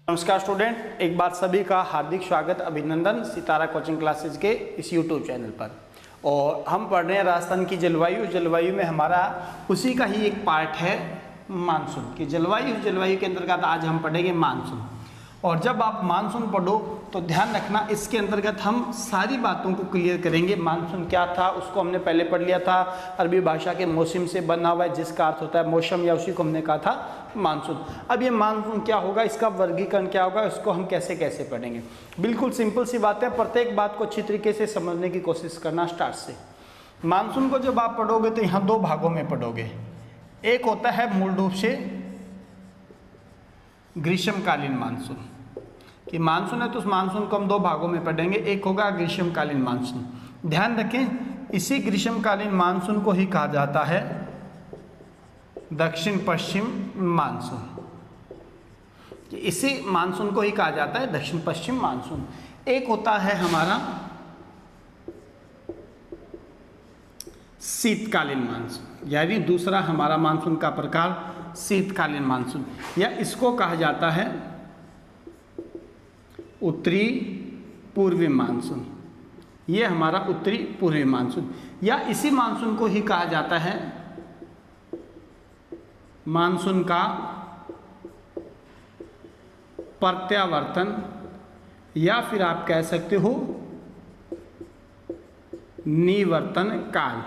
नमस्कार स्टूडेंट, एक बार सभी का हार्दिक स्वागत अभिनंदन सितारा कोचिंग क्लासेज के इस यूट्यूब चैनल पर। और हम पढ़ रहे हैं राजस्थान की जलवायु में हमारा उसी का ही एक पार्ट है मानसून की जलवायु के अंतर्गत आज हम पढ़ेंगे मानसून। और जब आप मानसून पढ़ो तो ध्यान रखना, इसके अंतर्गत हम सारी बातों को क्लियर करेंगे। मानसून क्या था उसको हमने पहले पढ़ लिया था, अरबी भाषा के मौसम से बना हुआ है जिसका अर्थ होता है मौसम, या उसी को हमने कहा था मानसून। अब ये मानसून क्या होगा, इसका वर्गीकरण क्या होगा, इसको हम कैसे कैसे पढ़ेंगे। बिल्कुल सिंपल सी बात है, प्रत्येक बात को अच्छी तरीके से समझने की कोशिश करना स्टार्ट से। मानसून को जब आप पढ़ोगे तो यहाँ दो भागों में पढ़ोगे। एक होता है मूल रूप से ग्रीष्मकालीन मानसून, कि मानसून है तो उस मानसून को हम दो भागों में पढ़ेंगे। एक होगा ग्रीष्मकालीन मानसून। ध्यान रखें, इसी ग्रीष्मकालीन मानसून को ही कहा जाता है दक्षिण पश्चिम मानसून। इसी मानसून को ही कहा जाता है दक्षिण पश्चिम मानसून। एक होता है हमारा शीतकालीन मानसून, यानी दूसरा हमारा मानसून का प्रकार शीतकालीन मानसून, या इसको कहा जाता है उत्तरी पूर्वी मानसून। ये हमारा उत्तरी पूर्वी मानसून, या इसी मानसून को ही कहा जाता है मानसून का प्रत्यावर्तन, या फिर आप कह सकते हो निवर्तन काल।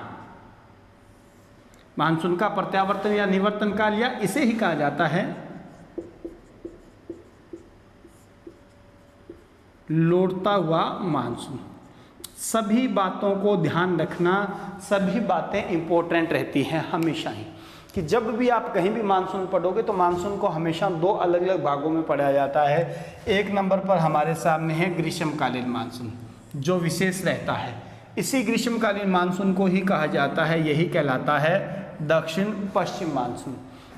मानसून का प्रत्यावर्तन या निवर्तन काल, या इसे ही कहा जाता है लौटता हुआ मानसून। सभी बातों को ध्यान रखना, सभी बातें इंपॉर्टेंट रहती हैं हमेशा ही, कि जब भी आप कहीं भी मानसून पढ़ोगे तो मानसून को हमेशा दो अलग अलग भागों में पढ़ा जाता है। एक नंबर पर हमारे सामने है ग्रीष्मकालीन मानसून, जो विशेष रहता है। इसी ग्रीष्मकालीन मानसून को ही कहा जाता है, यही कहलाता है दक्षिण पश्चिम मानसून।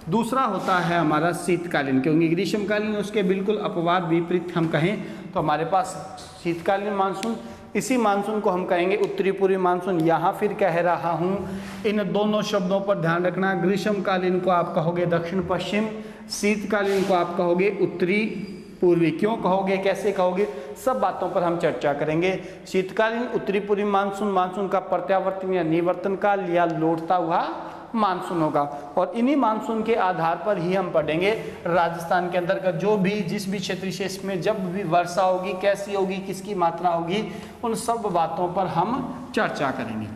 दूसरा होता है हमारा शीतकालीन, क्योंकि ग्रीष्मकालीन उसके बिल्कुल अपवाद विपरीत हम कहें तो हमारे पास शीतकालीन मानसून। इसी मानसून को हम कहेंगे उत्तरी पूर्वी मानसून। यहाँ फिर कह रहा हूँ, इन दोनों शब्दों पर ध्यान रखना। ग्रीष्मकालीन को आप कहोगे दक्षिण पश्चिम, शीतकालीन को आप कहोगे उत्तरी पूर्वी। क्यों कहोगे, कैसे कहोगे, सब बातों पर हम चर्चा करेंगे। शीतकालीन, उत्तरी पूर्वी मानसून, मानसून का प्रत्यावर्तन या निवर्तन काल, या लौटता हुआ मानसून होगा। और इन्हीं मानसून के आधार पर ही हम पढ़ेंगे राजस्थान के अंतर्गत जो भी जिस भी क्षेत्र विशेष में जब भी वर्षा होगी, कैसी होगी, किसकी मात्रा होगी, उन सब बातों पर हम चर्चा करेंगे।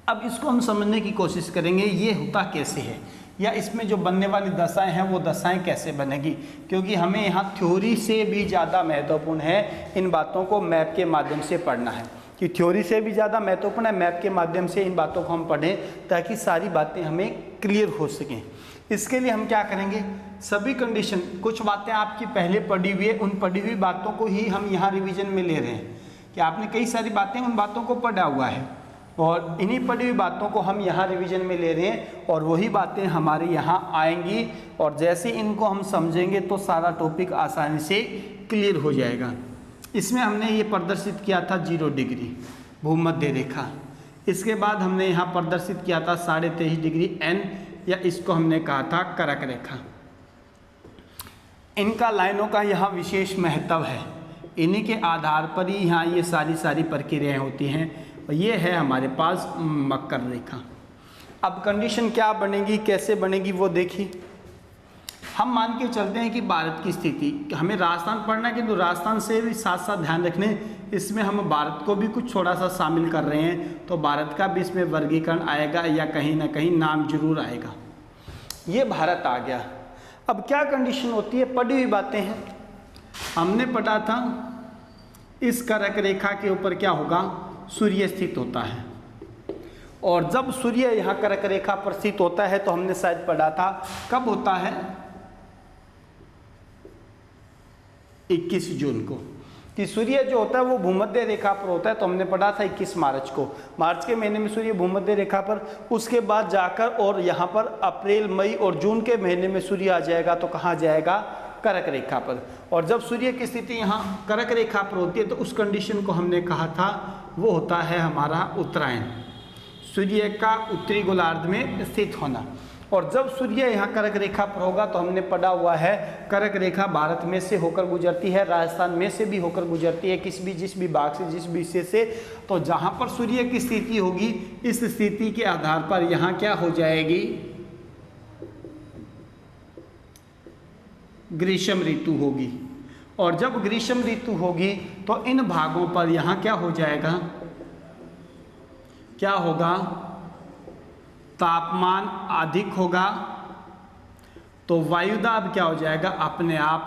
अब इसको हम समझने की कोशिश करेंगे ये होता कैसे है, या इसमें जो बनने वाली दशाएं हैं वो दशाएं कैसे बनेगी, क्योंकि हमें यहाँ थ्योरी से भी ज़्यादा महत्वपूर्ण है इन बातों को मैप के माध्यम से पढ़ना है। कि थ्योरी से भी ज़्यादा महत्वपूर्ण है मैप के माध्यम से इन बातों को हम पढ़ें, ताकि सारी बातें हमें क्लियर हो सकें। इसके लिए हम क्या करेंगे, सभी कंडीशन, कुछ बातें आपकी पहले पढ़ी हुई है, उन पढ़ी हुई बातों को ही हम यहाँ रिवीजन में ले रहे हैं। कि आपने कई सारी बातें उन बातों को पढ़ा हुआ है, और इन्हीं पढ़ी हुई बातों को हम यहाँ रिवीजन में ले रहे हैं, और वही बातें हमारे यहाँ आएंगी। और जैसे इनको हम समझेंगे तो सारा टॉपिक आसानी से क्लियर हो जाएगा। इसमें हमने ये प्रदर्शित किया था 0 डिग्री भूमध्य रेखा। इसके बाद हमने यहाँ प्रदर्शित किया था 23.5 डिग्री N, या इसको हमने कहा था कर्क रेखा। इनका लाइनों का यहाँ विशेष महत्व है, इन्हीं के आधार पर ही यहाँ ये सारी प्रक्रियाएं होती हैं। और ये है हमारे पास मकर रेखा। अब कंडीशन क्या बनेगी, कैसे बनेगी वो देखिए। हम मान के चलते हैं कि भारत की स्थिति, हमें राजस्थान पढ़ना है, किंतु राजस्थान से भी साथ साथ ध्यान रखने, इसमें हम भारत को भी कुछ थोड़ा सा शामिल कर रहे हैं, तो भारत का भी इसमें वर्गीकरण आएगा, या कहीं ना कहीं नाम जरूर आएगा। ये भारत आ गया। अब क्या कंडीशन होती है, पढ़ी हुई बातें हैं। हमने पढ़ा था इस कर्क रेखा के ऊपर क्या होगा, सूर्य स्थित होता है। और जब सूर्य यहाँ कर्क रेखा पर स्थित होता है तो हमने शायद पढ़ा था कब होता है, 21 जून को, कि सूर्य जो होता है वो भूमध्य रेखा पर होता है। तो हमने पढ़ा था 21 मार्च को, मार्च के महीने में सूर्य भूमध्य रेखा पर। उसके बाद जाकर और यहाँ पर अप्रैल, मई और जून के महीने में सूर्य आ जाएगा, तो कहाँ जाएगा, कर्क रेखा पर। और जब सूर्य की स्थिति यहाँ कर्क रेखा पर होती है तो उस कंडीशन को हमने कहा था वो होता है हमारा उत्तरायण, सूर्य का उत्तरी गोलार्ध में स्थित होना। और जब सूर्य यहाँ कर्क रेखा पर होगा तो हमने पढ़ा हुआ है कर्क रेखा भारत में से होकर गुजरती है, राजस्थान में से भी होकर गुजरती है, जिस भी भाग से, जिस भी हिस्से से। तो जहाँ पर सूर्य की स्थिति होगी, इस स्थिति के आधार पर यहाँ क्या हो जाएगी, ग्रीष्म ऋतु होगी। और जब ग्रीष्म ऋतु होगी तो इन भागों पर यहाँ क्या हो जाएगा, क्या होगा, तापमान अधिक होगा, तो वायुदाब क्या हो जाएगा, अपने आप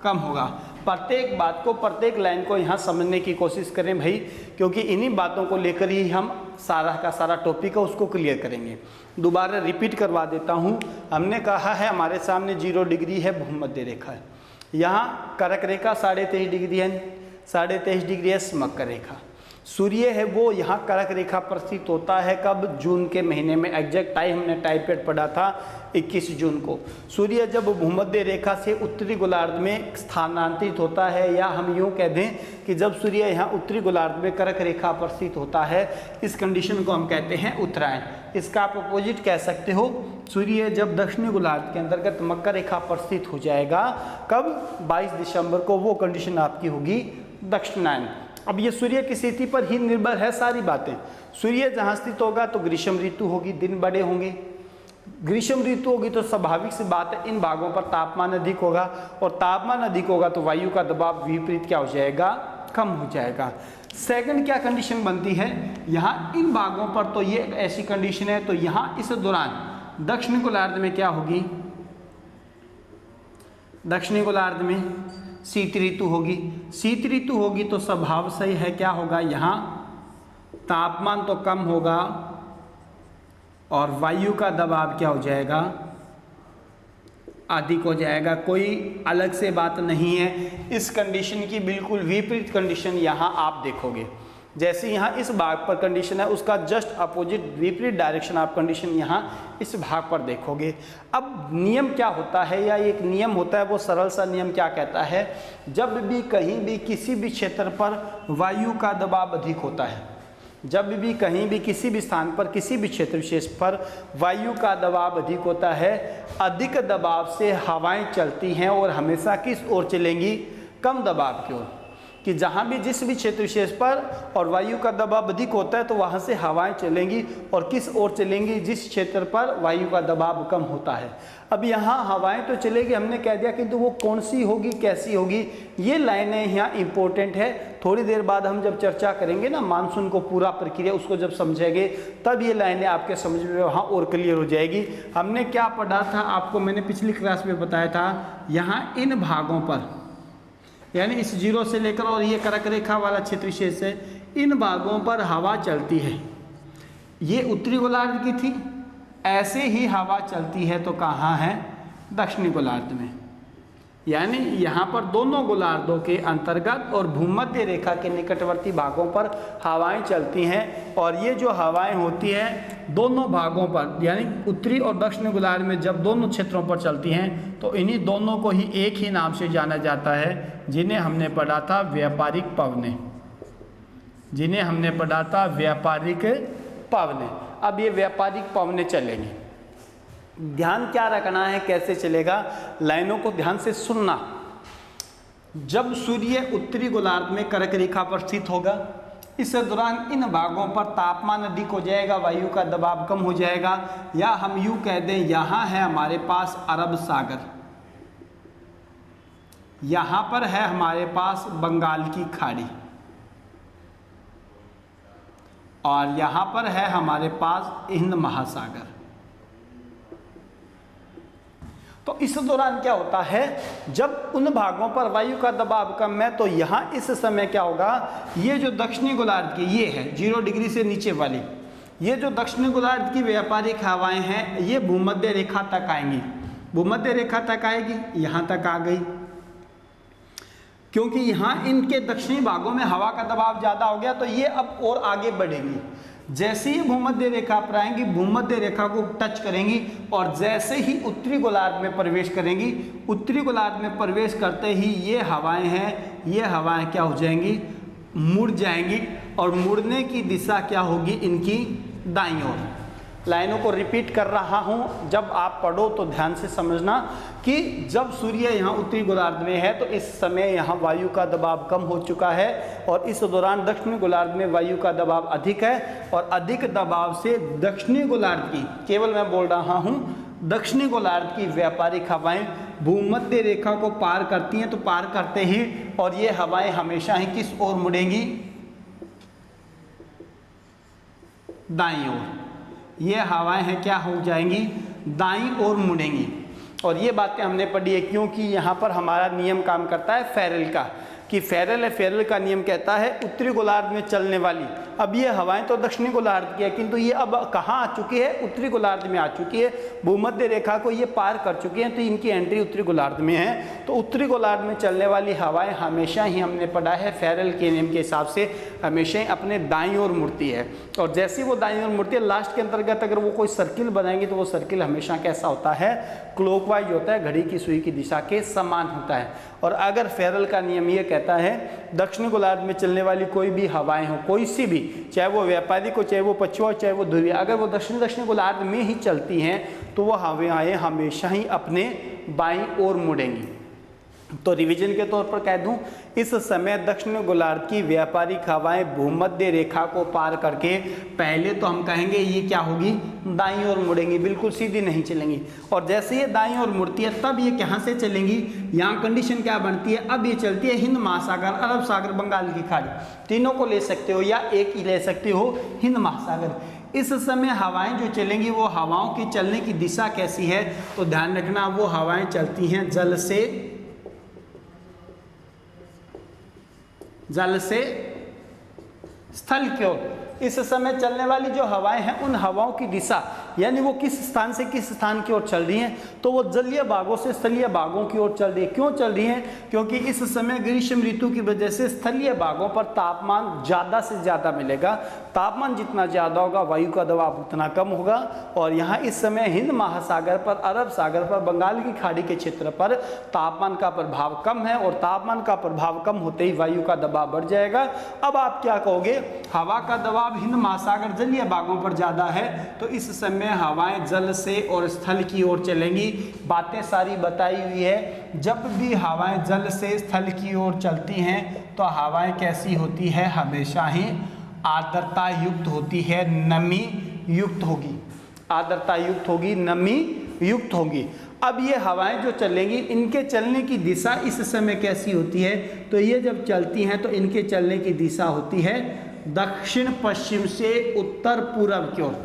कम होगा। प्रत्येक बात को, प्रत्येक लाइन को यहाँ समझने की कोशिश करें भाई, क्योंकि इन्हीं बातों को लेकर ही हम सारा का सारा टॉपिक है उसको क्लियर करेंगे। दोबारा रिपीट करवा देता हूँ। हमने कहा है हमारे सामने 0 डिग्री है, भूमध्य रेखा है। यहाँ कर्क रेखा 23.5 डिग्री है, 23.5 डिग्री है मकर रेखा। सूर्य है वो यहाँ कर्क रेखा पर स्थित होता है कब, जून के महीने में। एग्जैक्ट टाइम हमने टाइपेड पढ़ा था 21 जून को। सूर्य जब भूमध्य रेखा से उत्तरी गोलार्ध में स्थानांतरित होता है, या हम यूँ कह दें कि जब सूर्य यहाँ उत्तरी गोलार्ध में कर्क रेखा पर स्थित होता है, इस कंडीशन को हम कहते हैं उत्तरायण। इसका आप अपोजिट कह सकते हो, सूर्य जब दक्षिणी गोलार्ध के अंतर्गत मकर रेखा पर स्थित हो जाएगा, कब, 22 दिसंबर को, वो कंडीशन आपकी होगी दक्षिणायन। अब ये सूर्य की स्थिति पर ही निर्भर है सारी बातें। सूर्य जहाँ स्थित होगा तो ग्रीष्म ऋतु होगी, दिन बड़े होंगे। ग्रीष्म ऋतु होगी तो स्वाभाविक सी बात है इन भागों पर तापमान अधिक होगा, और तापमान अधिक होगा तो वायु का दबाव विपरीत क्या हो जाएगा, कम हो जाएगा। सेकंड क्या कंडीशन बनती है, यहाँ इन भागों पर तो ये ऐसी कंडीशन है, तो यहाँ इस दौरान दक्षिणी गोलार्ध में क्या होगी, दक्षिणी गोलार्ध में शीत ऋतु होगी। शीत ऋतु होगी तो स्वभाव सही है क्या होगा, यहाँ तापमान तो कम होगा और वायु का दबाव क्या हो जाएगा, अधिक हो जाएगा। कोई अलग से बात नहीं है। इस कंडीशन की बिल्कुल विपरीत कंडीशन यहाँ आप देखोगे। जैसे यहाँ इस भाग पर कंडीशन है, उसका जस्ट अपोजिट विपरीत डायरेक्शन आप कंडीशन यहाँ इस भाग पर देखोगे। अब नियम क्या होता है, या एक नियम होता है, वो सरल सा नियम क्या कहता है, जब भी कहीं भी किसी भी क्षेत्र पर वायु का दबाव अधिक होता है, जब भी कहीं भी किसी भी स्थान पर, किसी भी क्षेत्र विशेष पर वायु का दबाव अधिक होता है, अधिक दबाव से हवाएं चलती हैं और हमेशा किस ओर चलेंगी, कम दबाव की ओर। कि जहाँ भी जिस भी क्षेत्र विशेष पर और वायु का दबाव अधिक होता है तो वहाँ से हवाएं चलेंगी, और किस ओर चलेंगी, जिस क्षेत्र पर वायु का दबाव कम होता है। अब यहाँ हवाएं तो चलेगी, हमने कह दिया, किंतु वो कौन सी होगी, कैसी होगी, ये लाइनें यहाँ इंपॉर्टेंट है। थोड़ी देर बाद हम जब चर्चा करेंगे ना मानसून को, पूरा प्रक्रिया उसको जब समझेंगे, तब ये लाइनें आपके समझ में वहाँ और क्लियर हो जाएगी। हमने क्या पढ़ा था आपको, मैंने पिछली क्लास में बताया था, यहाँ इन भागों पर, यानी इस 0 से लेकर और ये कर्क रेखा वाला क्षेत्र विशेष है, इन भागों पर हवा चलती है। ये उत्तरी गोलार्ध की थी, ऐसे ही हवा चलती है तो कहाँ है, दक्षिणी गोलार्ध में। यानी यहाँ पर दोनों गोलार्धों के अंतर्गत और भूमध्य रेखा के निकटवर्ती भागों पर हवाएं चलती हैं, और ये जो हवाएं होती हैं दोनों भागों पर, यानी उत्तरी और दक्षिणी गोलार्ध में जब दोनों क्षेत्रों पर चलती हैं, तो इन्हीं दोनों को ही एक ही नाम से जाना जाता है, जिन्हें हमने पढ़ा था व्यापारिक पवनें, जिन्हें हमने पढ़ा था व्यापारिक पवनें। अब ये व्यापारिक पवनें चलेंगी, ध्यान क्या रखना है, कैसे चलेगा, लाइनों को ध्यान से सुनना। जब सूर्य उत्तरी गोलार्ध में कर्क रेखा पर स्थित होगा, इस दौरान इन भागों पर तापमान अधिक हो जाएगा, वायु का दबाव कम हो जाएगा, या हम यूँ कह दें, यहाँ है हमारे पास अरब सागर, यहाँ पर है हमारे पास बंगाल की खाड़ी, और यहाँ पर है हमारे पास हिंद महासागर। तो इस दौरान क्या होता है, जब उन भागों पर वायु का दबाव कम है, तो यहाँ इस समय क्या होगा, ये जो दक्षिणी गोलार्ध की, ये है 0 डिग्री से नीचे वाली, ये जो दक्षिणी गोलार्ध की व्यापारिक हवाएं हैं, ये भूमध्य रेखा तक आएंगी। भूमध्य रेखा तक आएगी, यहाँ तक आ गई, क्योंकि यहाँ इनके दक्षिणी भागों में हवा का दबाव ज़्यादा हो गया, तो ये अब और आगे बढ़ेंगी। जैसे ही भूमध्य रेखा पर आएंगी, भूमध्य रेखा को टच करेंगी, और जैसे ही उत्तरी गोलार्ध में प्रवेश करेंगी, उत्तरी गोलार्ध में प्रवेश करते ही ये हवाएं हैं, ये हवाएं क्या हो जाएंगी, मुड़ जाएंगी, और मुड़ने की दिशा क्या होगी इनकी, दाईं ओर। लाइनों को रिपीट कर रहा हूं, जब आप पढ़ो तो ध्यान से समझना कि जब सूर्य यहाँ उत्तरी गोलार्ध में है तो इस समय यहाँ वायु का दबाव कम हो चुका है और इस दौरान दक्षिणी गोलार्ध में वायु का दबाव अधिक है और अधिक दबाव से दक्षिणी गोलार्ध की, केवल मैं बोल रहा हूँ, दक्षिणी गोलार्ध की व्यापारिक हवाएं भूमध्य रेखा को पार करती हैं, तो पार करते ही और ये हवाएं हमेशा ही किस ओर मुड़ेंगी, दाईं ओर। ये हवाएं हैं क्या हो जाएंगी, दाईं ओर मुड़ेंगी। और ये बातें हमने पढ़ी है क्योंकि यहाँ पर हमारा नियम काम करता है फेरल का, कि फेरल का नियम कहता है उत्तरी गोलार्ध में चलने वाली, अब ये हवाएं तो दक्षिणी गोलार्ध की है किंतु ये अब कहाँ आ चुकी है, उत्तरी गोलार्ध में आ चुकी है, भूमध्य रेखा को ये पार कर चुकी हैं, तो इनकी एंट्री उत्तरी गोलार्ध में है। तो उत्तरी गोलार्ध में चलने वाली हवाएं हमेशा ही, हमने पढ़ा है फेरल के नियम के हिसाब से, हमेशा ही अपने दाईं ओर मुड़ती है। और जैसे ही वो दाईं ओर मुड़ती है, लास्ट के अंतर्गत अगर वो कोई सर्किल बनाएंगे तो वो सर्किल हमेशा कैसा होता है, क्लॉकवाइज होता है, घड़ी की सुई की दिशा के समान होता है। और अगर फेरल का नियम ये कहता है दक्षिणी गोलार्ध में चलने वाली कोई भी हवाएं हो, कोई सी भी, चाहे वो व्यापारिक हो, चाहे वो पश्चिम हो, चाहे वो ध्रुवीय, अगर वो दक्षिणी गोलार्ध में ही चलती हैं तो वो हवाएं हमेशा ही अपने बाईं ओर मुड़ेंगी। तो रिवीजन के तौर पर कह दूं, इस समय दक्षिण गोलार्ध की व्यापारिक हवाएं भूमध्य रेखा को पार करके पहले तो हम कहेंगे ये क्या होगी, दाईं ओर मुड़ेंगी, बिल्कुल सीधी नहीं चलेंगी। और जैसे ये दाईं ओर मुड़ती है तब ये कहाँ से चलेंगी, यहाँ कंडीशन क्या बनती है, अब ये चलती है हिंद महासागर, अरब सागर, बंगाल की खाड़ी, तीनों को ले सकते हो या एक ही ले सकते हो, हिंद महासागर। इस समय हवाएं जो चलेंगी वो हवाओं की चलने की दिशा कैसी है, तो ध्यान रखना वो हवाएं चलती हैं जल से स्थल की ओर। इस समय चलने वाली जो हवाएं हैं उन हवाओं की दिशा, यानी वो किस स्थान से किस स्थान की ओर चल रही हैं, तो वो जलीय भागों से स्थलीय भागों की ओर चल रही है। क्यों चल रही हैं, क्योंकि इस समय ग्रीष्म ऋतु की वजह से स्थलीय भागों पर तापमान ज़्यादा से ज़्यादा मिलेगा, तापमान जितना ज़्यादा होगा वायु का दबाव उतना कम होगा। और यहाँ इस समय हिंद महासागर पर, अरब सागर पर, बंगाल की खाड़ी के क्षेत्र पर तापमान का प्रभाव कम है और तापमान का प्रभाव कम होते ही वायु का दबाव बढ़ जाएगा। अब आप क्या कहोगे, हवा का दबाव हिंद महासागर जलीय भागों पर ज़्यादा है तो इस समय हवाएं जल से और स्थल की ओर चलेंगी। बातें सारी बताई हुई है, जब भी हवाएं जल से स्थल की ओर चलती हैं तो हवाएं कैसी होती है, हमेशा ही आर्द्रता युक्त होती है, नमी युक्त होगी, आर्द्रता युक्त होगी, नमी युक्त होगी। अब ये हवाएं जो चलेंगी इनके चलने की दिशा इस समय कैसी होती है, तो ये जब चलती हैं तो इनके चलने की दिशा होती है दक्षिण पश्चिम से उत्तर पूर्व की ओर,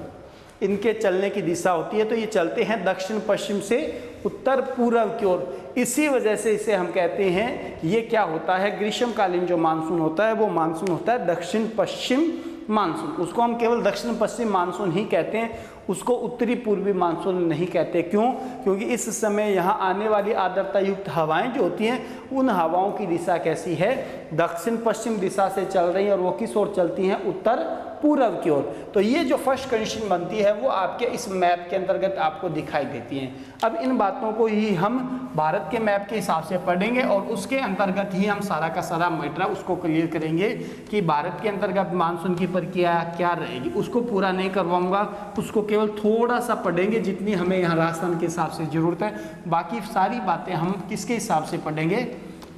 इनके चलने की दिशा होती है, तो ये चलते हैं दक्षिण पश्चिम से उत्तर पूर्व की ओर। इसी वजह से इसे हम कहते हैं, ये क्या होता है, ग्रीष्मकालीन जो मानसून होता है वो मानसून होता है दक्षिण पश्चिम मानसून, उसको हम केवल दक्षिण पश्चिम मानसून ही कहते हैं, उसको उत्तरी पूर्वी मानसून नहीं कहते। क्यों, क्योंकि इस समय यहाँ आने वाली आर्द्रता युक्त हवाएं जो होती हैं उन हवाओं की दिशा कैसी है, दक्षिण पश्चिम दिशा से चल रही हैं और वो किस ओर चलती हैं, उत्तर पूर्व की ओर। तो ये जो फर्स्ट कंडीशन बनती है वो आपके इस मैप के अंतर्गत आपको दिखाई देती हैं। अब इन बातों को ही हम भारत के मैप के हिसाब से पढ़ेंगे और उसके अंतर्गत ही हम सारा का सारा मैटर उसको क्लियर करेंगे कि भारत के अंतर्गत मानसून की प्रक्रिया क्या रहेगी। उसको पूरा नहीं करवाऊंगा, उसको केवल थोड़ा सा पढ़ेंगे जितनी हमें यहाँ राजस्थान के हिसाब से ज़रूरत है, बाकी सारी बातें हम किसके हिसाब से पढ़ेंगे,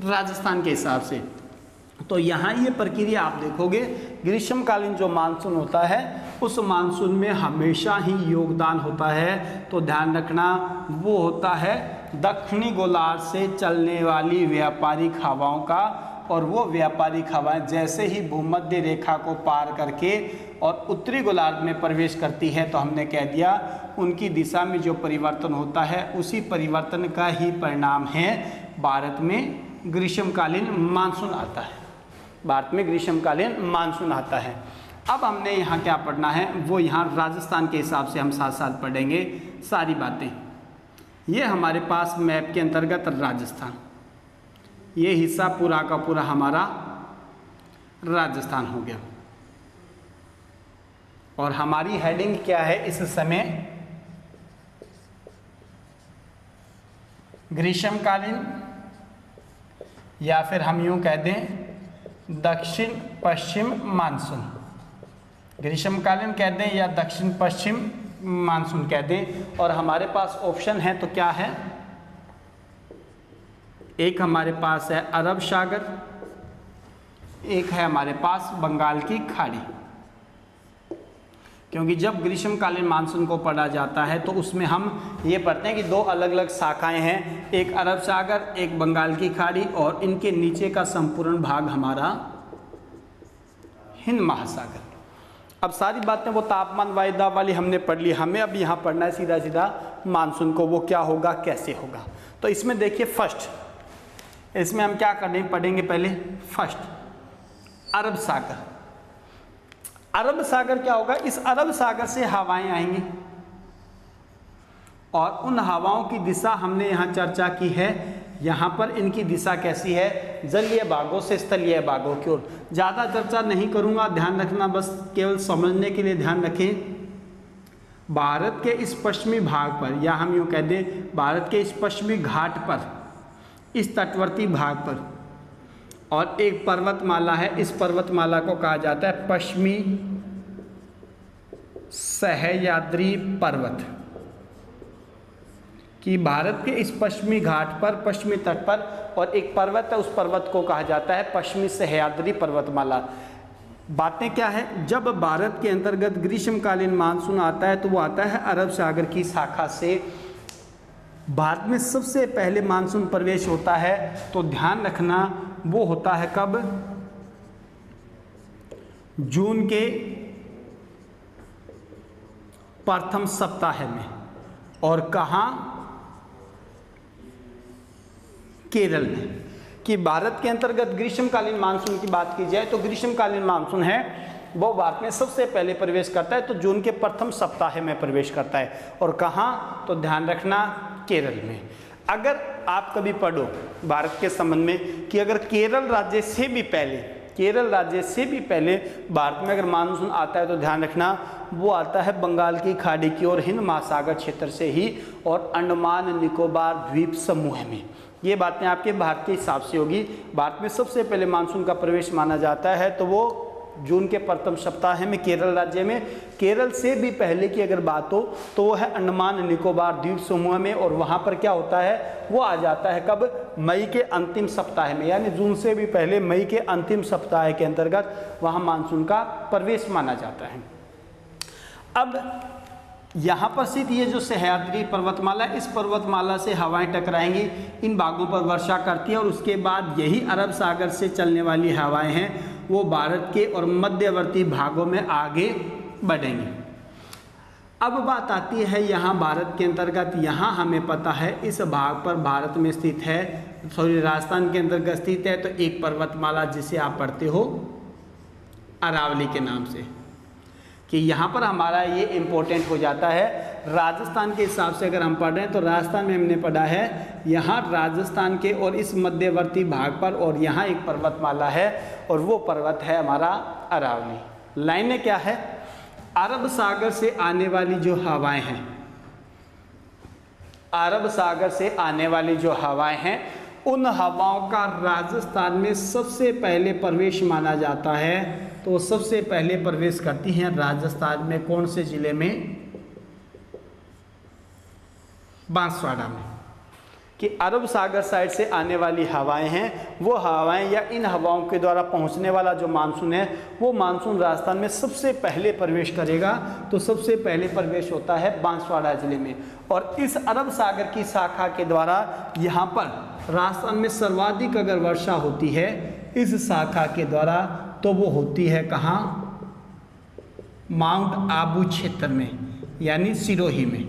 राजस्थान के हिसाब से। तो यहाँ ये प्रक्रिया आप देखोगे, ग्रीष्मकालीन जो मानसून होता है उस मानसून में हमेशा ही योगदान होता है, तो ध्यान रखना वो होता है दक्षिणी गोलार्ध से चलने वाली व्यापारिक हवाओं का। और वो व्यापारिक हवाएं जैसे ही भूमध्य रेखा को पार करके और उत्तरी गोलार्ध में प्रवेश करती है तो हमने कह दिया उनकी दिशा में जो परिवर्तन होता है उसी परिवर्तन का ही परिणाम है भारत में ग्रीष्मकालीन मानसून आता है, भारत में ग्रीष्मकालीन मानसून आता है। अब हमने यहाँ क्या पढ़ना है वो यहाँ राजस्थान के हिसाब से हम साथ साथ पढ़ेंगे सारी बातें। ये हमारे पास मैप के अंतर्गत राजस्थान, ये हिस्सा पूरा का पूरा हमारा राजस्थान हो गया। और हमारी हेडिंग क्या है इस समय, ग्रीष्मकालीन या फिर हम यूं कह दें दक्षिण पश्चिम मानसून, ग्रीष्मकालीन कह दें या दक्षिण पश्चिम मानसून कह दें। और हमारे पास ऑप्शन है तो क्या है, एक हमारे पास है अरब सागर, एक है हमारे पास बंगाल की खाड़ी। क्योंकि जब ग्रीष्मकालीन मानसून को पढ़ा जाता है तो उसमें हम ये पढ़ते हैं कि दो अलग अलग शाखाएं हैं, एक अरब सागर, एक बंगाल की खाड़ी, और इनके नीचे का संपूर्ण भाग हमारा हिंद महासागर। अब सारी बातें वो तापमान वायदा वाली हमने पढ़ ली, हमें अब यहाँ पढ़ना है सीधा सीधा मानसून को, वो क्या होगा कैसे होगा। तो इसमें देखिए फर्स्ट, इसमें हम क्या पढ़ेंगे पहले फर्स्ट अरब सागर। अरब सागर क्या होगा, इस अरब सागर से हवाएं आएंगी और उन हवाओं की दिशा हमने यहाँ चर्चा की है। यहाँ पर इनकी दिशा कैसी है, जलीय भागों से स्थलीय भागों की ओर। ज़्यादा चर्चा नहीं करूँगा, ध्यान रखना, बस केवल समझने के लिए ध्यान रखें। भारत के इस पश्चिमी भाग पर, या हम यूँ कह दें भारत के इस पश्चिमी घाट पर, इस तटवर्ती भाग पर, और एक पर्वतमाला है, इस पर्वतमाला को कहा जाता है पश्चिमी सह्याद्री पर्वत। कि भारत के इस पश्चिमी घाट पर, पश्चिमी तट पर, और एक पर्वत है, उस पर्वत को कहा जाता है पश्चिमी सह्याद्री पर्वतमाला। बातें क्या है, जब भारत के अंतर्गत ग्रीष्मकालीन मानसून आता है तो वो आता है अरब सागर की शाखा से। भारत में सबसे पहले मानसून प्रवेश होता है तो ध्यान रखना वो होता है कब, जून के प्रथम सप्ताह में। और कहाँ, केरल में। कि भारत के अंतर्गत ग्रीष्मकालीन मानसून की बात की जाए तो ग्रीष्मकालीन मानसून है वो भारत में सबसे पहले प्रवेश करता है तो जून के प्रथम सप्ताह में प्रवेश करता है। और कहाँ, तो ध्यान रखना केरल में। अगर आप कभी पढ़ो भारत के संबंध में कि अगर केरल राज्य से भी पहले भारत में अगर मानसून आता है तो ध्यान रखना वो आता है बंगाल की खाड़ी की और हिंद महासागर क्षेत्र से ही, और अंडमान निकोबार द्वीप समूह में। ये बातें आपके भारत के हिसाब से होगी। भारत में सबसे पहले मानसून का प्रवेश माना जाता है तो वो जून के प्रथम सप्ताह में केरल राज्य में। केरल से भी पहले की अगर बात हो तो वो है अंडमान निकोबार द्वीप समूह में, और वहाँ पर क्या होता है, वो आ जाता है कब, मई के अंतिम सप्ताह में। यानी जून से भी पहले मई के अंतिम सप्ताह के अंतर्गत वहाँ मानसून का प्रवेश माना जाता है। अब यहाँ पर स्थित ये जो सह्याद्री पर्वतमाला, इस पर्वतमाला से हवाएं टकराएंगी, इन भागों पर वर्षा करती है, और उसके बाद यही अरब सागर से चलने वाली हवाएं हैं वो भारत के और मध्यवर्ती भागों में आगे बढ़ेंगी। अब बात आती है यहाँ भारत के अंतर्गत, यहाँ हमें पता है इस भाग पर भारत में स्थित है, राजस्थान के अंतर्गत स्थित है, तो एक पर्वतमाला जिसे आप पढ़ते हो अरावली के नाम से। कि यहाँ पर हमारा ये इम्पोर्टेंट हो जाता है। राजस्थान के हिसाब से अगर हम पढ़ रहे हैं तो राजस्थान में हमने पढ़ा है यहाँ राजस्थान के और इस मध्यवर्ती भाग पर, और यहाँ एक पर्वतमाला है और वो पर्वत है हमारा अरावली। लाइनें क्या है, अरब सागर से आने वाली जो हवाएं हैं, अरब सागर से आने वाली जो हवाएं हैं उन हवाओं का राजस्थान में सबसे पहले प्रवेश माना जाता है। तो सबसे पहले प्रवेश करती हैं राजस्थान में, कौन से जिले में, बांसवाड़ा में। कि अरब सागर साइड से आने वाली हवाएं हैं वो हवाएं या इन हवाओं के द्वारा पहुंचने वाला जो मानसून है वो मानसून राजस्थान में सबसे पहले प्रवेश करेगा। तो सबसे पहले प्रवेश होता है बांसवाड़ा जिले में, और इस अरब सागर की शाखा के द्वारा यहाँ पर राजस्थान में सर्वाधिक अगर वर्षा होती है इस शाखा के द्वारा तो वो होती है कहाँ, माउंट आबू क्षेत्र में, यानी सिरोही में।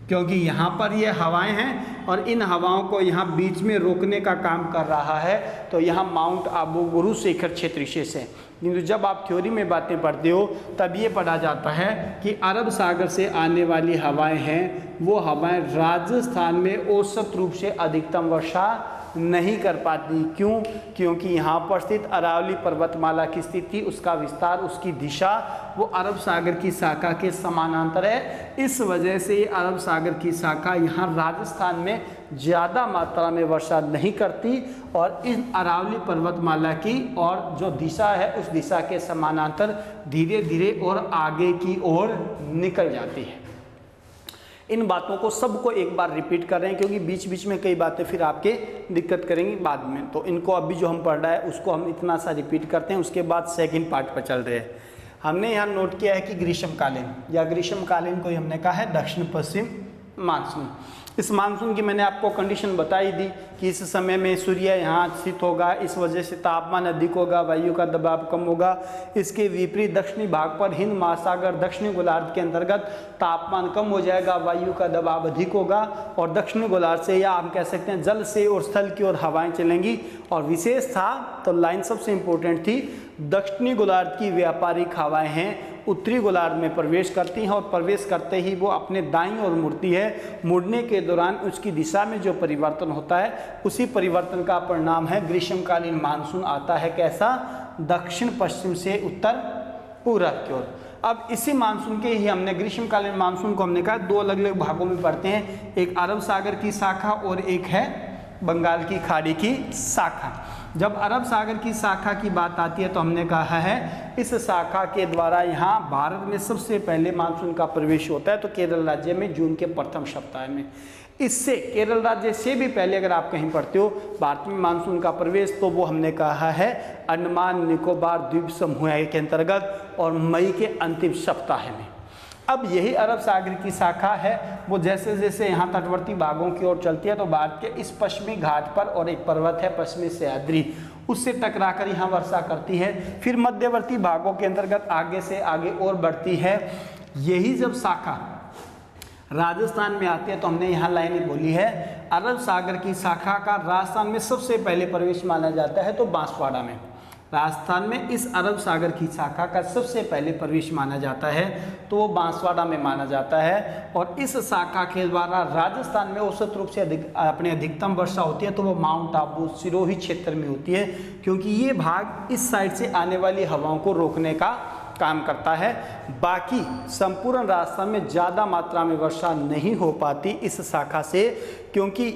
क्योंकि यहाँ पर ये हवाएं हैं और इन हवाओं को यहाँ बीच में रोकने का काम कर रहा है, तो यहाँ माउंट आबू गुरु शिखर क्षेत्र विशेष है। किंतु जब आप थ्योरी में बातें पढ़ते हो तब ये पढ़ा जाता है कि अरब सागर से आने वाली हवाएं हैं वो हवाएं राजस्थान में औसत रूप से अधिकतम वर्षा नहीं कर पाती। क्यों? क्योंकि यहाँ पर स्थित अरावली पर्वतमाला की स्थिति, उसका विस्तार, उसकी दिशा वो अरब सागर की शाखा के समानांतर है। इस वजह से ये अरब सागर की शाखा यहाँ राजस्थान में ज़्यादा मात्रा में वर्षा नहीं करती और इन अरावली पर्वतमाला की और जो दिशा है उस दिशा के समानांतर धीरे धीरे और आगे की ओर निकल जाती है। इन बातों को सबको एक बार रिपीट कर रहे हैं, क्योंकि बीच बीच में कई बातें फिर आपके दिक्कत करेंगी बाद में। तो इनको अभी जो हम पढ़ रहा है उसको हम इतना सा रिपीट करते हैं, उसके बाद सेकंड पार्ट पर चल रहे हैं। हमने यहाँ नोट किया है कि ग्रीष्मकालीन या ग्रीष्मकालीन को हमने कहा है दक्षिण पश्चिम मानसून। इस मानसून की मैंने आपको कंडीशन बताई दी कि इस समय में सूर्य यहाँ स्थित होगा, इस वजह से तापमान अधिक होगा, वायु का दबाव कम होगा। इसके विपरीत दक्षिणी भाग पर हिंद महासागर दक्षिणी गोलार्ध के अंतर्गत तापमान कम हो जाएगा, वायु का दबाव अधिक होगा, और दक्षिणी गोलार्ध से या हम कह सकते हैं जल से और स्थल की ओर हवाएं चलेंगी। और विशेष था तो लाइन सबसे इंपॉर्टेंट थी, दक्षिणी गोलार्ध की व्यापारिक हवाएं हैं उत्तरी गोलार्ध में प्रवेश करती हैं, और प्रवेश करते ही वो अपने दाईं ओर मुड़ती है। मुड़ने के दौरान उसकी दिशा में जो परिवर्तन होता है उसी परिवर्तन का परिणाम है ग्रीष्मकालीन मानसून आता है। कैसा? दक्षिण पश्चिम से उत्तर पूरब की ओर। अब इसी मानसून के ही हमने ग्रीष्मकालीन मानसून को हमने कहा दो अलग अलग भागों में पढ़ते हैं, एक अरब सागर की शाखा और एक है बंगाल की खाड़ी की शाखा। जब अरब सागर की शाखा की बात आती है तो हमने कहा है इस शाखा के द्वारा यहाँ भारत में सबसे पहले मानसून का प्रवेश होता है, तो केरल राज्य में जून के प्रथम सप्ताह में। इससे केरल राज्य से भी पहले अगर आप कहीं पढ़ते हो भारत में मानसून का प्रवेश, तो वो हमने कहा है अंडमान निकोबार द्वीप समूह के अंतर्गत और मई के अंतिम सप्ताह में। अब यही अरब सागर की शाखा है, वो जैसे जैसे यहाँ तटवर्ती भागों की ओर चलती है तो भारत के इस पश्चिमी घाट पर, और एक पर्वत है पश्चिमी सह्याद्री, उससे टकराकर यहाँ वर्षा करती है। फिर मध्यवर्ती भागों के अंतर्गत आगे से आगे और बढ़ती है। यही जब शाखा राजस्थान में आती है तो हमने यहाँ लाइन बोली है अरब सागर की शाखा का राजस्थान में सबसे पहले प्रवेश माना जाता है, तो बांसवाड़ा में। राजस्थान में इस अरब सागर की शाखा का सबसे पहले प्रवेश माना जाता है, तो वो बांसवाड़ा में माना जाता है। और इस शाखा के द्वारा राजस्थान में औसत रूप से अधिकतम वर्षा होती है, तो वो माउंट आबू सिरोही क्षेत्र में होती है, क्योंकि ये भाग इस साइड से आने वाली हवाओं को रोकने का काम करता है। बाकी संपूर्ण राजस्थान में ज़्यादा मात्रा में वर्षा नहीं हो पाती इस शाखा से, क्योंकि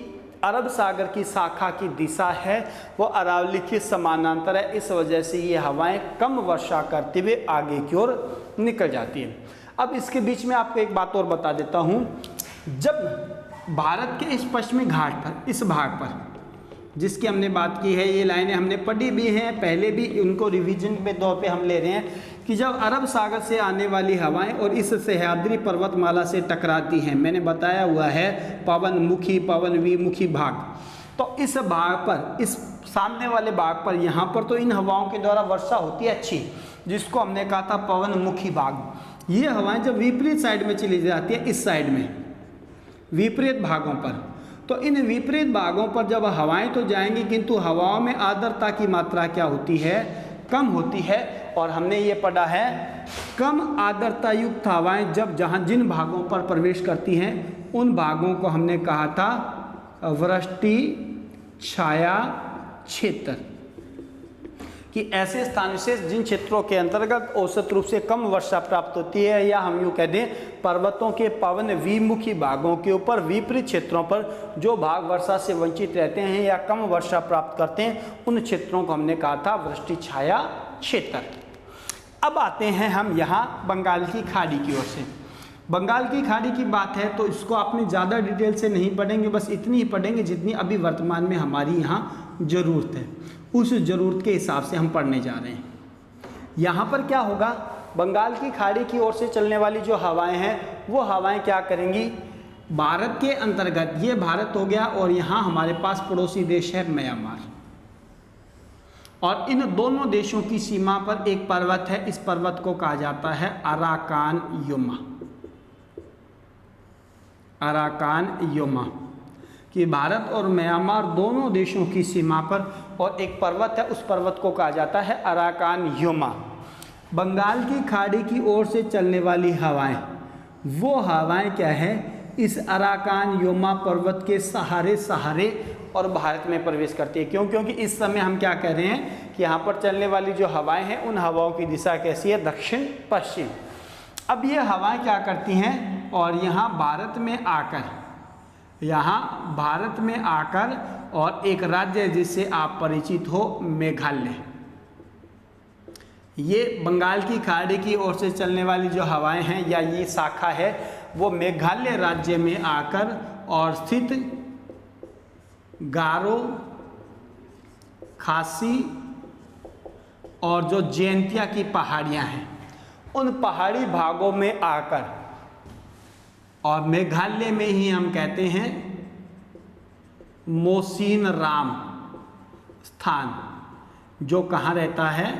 अरब सागर की शाखा की दिशा है वो अरावली के समानांतर है। इस वजह से ये हवाएं कम वर्षा करते हुए आगे की ओर निकल जाती हैं। अब इसके बीच में आपको एक बात और बता देता हूँ, जब भारत के इस पश्चिमी घाट पर, इस भाग पर जिसकी हमने बात की है, ये लाइनें हमने पढ़ी भी हैं पहले भी, उनको रिवीजन के तौर पे हम ले रहे हैं कि जब अरब सागर से आने वाली हवाएं और इस सह्याद्री पर्वतमाला से टकराती हैं, मैंने बताया हुआ है पवन मुखी पवन विमुखी भाग, तो इस भाग पर, इस सामने वाले भाग पर, यहाँ पर तो इन हवाओं के द्वारा वर्षा होती है अच्छी, जिसको हमने कहा था पवन मुखी भाग। ये हवाएं जब विपरीत साइड में चली जाती है, इस साइड में विपरीत भागों पर, तो इन विपरीत भागों पर जब हवाएं तो जाएंगी, किंतु हवाओं में आर्द्रता की मात्रा क्या होती है? कम होती है। और हमने ये पढ़ा है कम आर्द्रता युक्त हवाएं जब जहां जिन भागों पर प्रवेश करती हैं उन भागों को हमने कहा था वृष्टि छाया क्षेत्र, कि ऐसे स्थान विशेष जिन क्षेत्रों के अंतर्गत औसत रूप से कम वर्षा प्राप्त होती है, या हम यूँ कह दें पर्वतों के पवन विमुखी भागों के ऊपर विपरीत क्षेत्रों पर जो भाग वर्षा से वंचित रहते हैं या कम वर्षा प्राप्त करते हैं, उन क्षेत्रों को हमने कहा था वृष्टि छाया क्षेत्र। अब आते हैं हम यहाँ बंगाल की खाड़ी की ओर से। बंगाल की खाड़ी की बात है तो इसको आपने ज़्यादा डिटेल से नहीं पढ़ेंगे, बस इतनी ही पढ़ेंगे जितनी अभी वर्तमान में हमारी यहाँ ज़रूरत है, उस ज़रूरत के हिसाब से हम पढ़ने जा रहे हैं। यहाँ पर क्या होगा, बंगाल की खाड़ी की ओर से चलने वाली जो हवाएं हैं वो हवाएं क्या करेंगी, भारत के अंतर्गत, ये भारत हो गया और यहाँ हमारे पास पड़ोसी देश है म्यांमार, और इन दोनों देशों की सीमा पर एक पर्वत है, इस पर्वत को कहा जाता है अराकान योमा। अराकान योमा, कि भारत और म्यांमार दोनों देशों की सीमा पर और एक पर्वत है, उस पर्वत को कहा जाता है अराकान योमा। बंगाल की खाड़ी की ओर से चलने वाली हवाएं, वो हवाएं क्या है, इस अराकान योमा पर्वत के सहारे सहारे और भारत में प्रवेश करती है। क्यों? क्योंकि इस समय हम क्या कह रहे हैं कि यहाँ पर चलने वाली जो हवाएं हैं उन हवाओं की दिशा कैसी है, दक्षिण पश्चिम। अब ये हवाएं क्या करती हैं, और यहाँ भारत में आकर और एक राज्य जिससे आप परिचित हो, मेघालय, ये बंगाल की खाड़ी की ओर से चलने वाली जो हवाएं हैं या ये शाखा है वो मेघालय राज्य में आकर और स्थित गारो, खासी और जो जयंतिया की पहाड़ियां हैं उन पहाड़ी भागों में आकर, और मेघालय में ही हम कहते हैं मोसिनराम स्थान, जो कहाँ रहता है,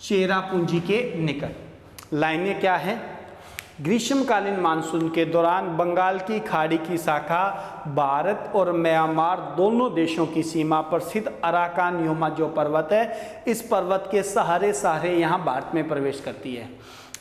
चेरापूंजी के निकट। लाइनें क्या है, ग्रीष्मकालीन मानसून के दौरान बंगाल की खाड़ी की शाखा भारत और म्यांमार दोनों देशों की सीमा पर स्थित अराकान योमा जो पर्वत है, इस पर्वत के सहारे सहारे यहाँ भारत में प्रवेश करती है।